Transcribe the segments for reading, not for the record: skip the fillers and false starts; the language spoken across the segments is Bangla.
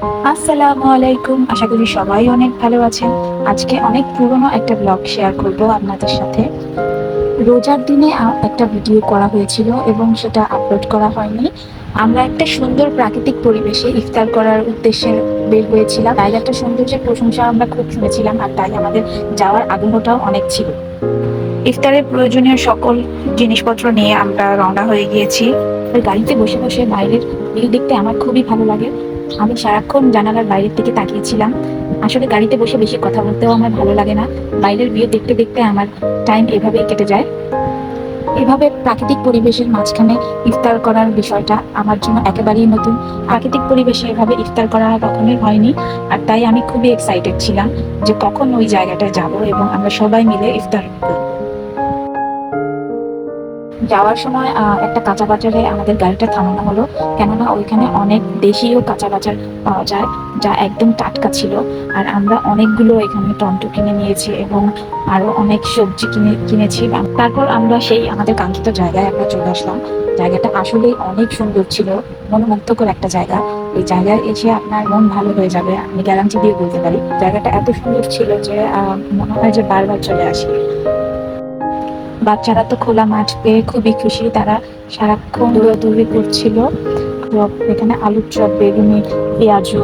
আসসালামু আলাইকুম। আশা করি সবাই অনেক ভালো আছেন। আজকে অনেক পুরনো একটা ব্লগ শেয়ার করব আপনাদের সাথে। রোজার দিনে একটা ভিডিও করা হয়েছিল এবং সেটা আপলোড করা হয়নি। আমরা একটা সুন্দর প্রাকৃতিক পরিবেশে ইফতার করার উদ্দেশ্যে বের হয়েছিলাম। জায়গাটার সৌন্দর্যের প্রশংসা আমরা খুব শুনেছিলাম, আর তাই আমাদের যাওয়ার আগ্রহটাও অনেক ছিল। ইফতারের প্রয়োজনীয় সকল জিনিসপত্র নিয়ে আমরা রওনা হয়ে গিয়েছি। গাড়িতে বসে বসে বাইরের ভিউ দেখতে আমার খুবই ভালো লাগে। আমি সারাক্ষণ জানালার বাইরের দিকে তাকিয়েছিলাম। আসলে গাড়িতে বসে বেশি কথা বলতেও আমার ভালো লাগে না। বাইরের ভিউ দেখতে দেখতে আমার টাইম এভাবেই কেটে যায়। এভাবে প্রাকৃতিক পরিবেশের মাঝখানে ইফতার করার বিষয়টা আমার জন্য একেবারেই নতুন। প্রাকৃতিক পরিবেশে এভাবে ইফতার করা কখনোই হয়নি, আর তাই আমি খুবই এক্সাইটেড ছিলাম যে কখন ওই জায়গাটায় যাব এবং আমরা সবাই মিলে ইফতার করব। যাওয়ার সময় একটা কাঁচা বাজারে আমাদের গাড়িটা থামানো হলো, কেননা ওইখানে অনেক দেশীয় কাঁচা বাজার পাওয়া যায়, যা একদম টাটকা ছিল। আর আমরা অনেকগুলো এখানে টমেটো কিনে নিয়েছি এবং আরো অনেক সবজি কিনেছি। তারপর আমরা সেই আমাদের কাঙ্ক্ষিত জায়গায় আমরা চলে আসলাম। জায়গাটা আসলেই অনেক সুন্দর ছিল, মনোমুগ্ধকর একটা জায়গা। এই জায়গায় এসে আপনার মন ভালো হয়ে যাবে, আমি গ্যারান্টি দিয়ে বলতে পারি। জায়গাটা এত সুন্দর ছিল যে মনে হয় যে বারবার চলে আসি। বাচ্চারা তো খোলা মাঠ পেয়ে খুবই খুশি, তারা সারাক্ষণ দৌড়াদৌড়ি করছিল। চপ, এখানে আলুর চপ, বেগুনি, পেঁয়াজু,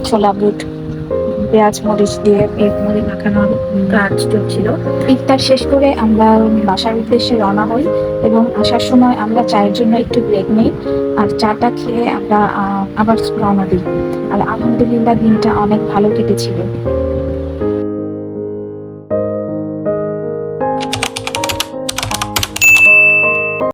ছোলা বুট, পেঁয়াজ মরিচ দিয়ে মুড়ি মাখানোর কাজ চলছিল। ইফতার শেষ করে আমরা বাসার উদ্দেশ্যে রওনা হই এবং আসার সময় আমরা চায়ের জন্য একটু ব্রেক নিই, আর চাটা খেয়ে আমরা আবার রওনা দিই। আর আলহামদুলিল্লাহ দিনটা অনেক ভালো কেটেছিল।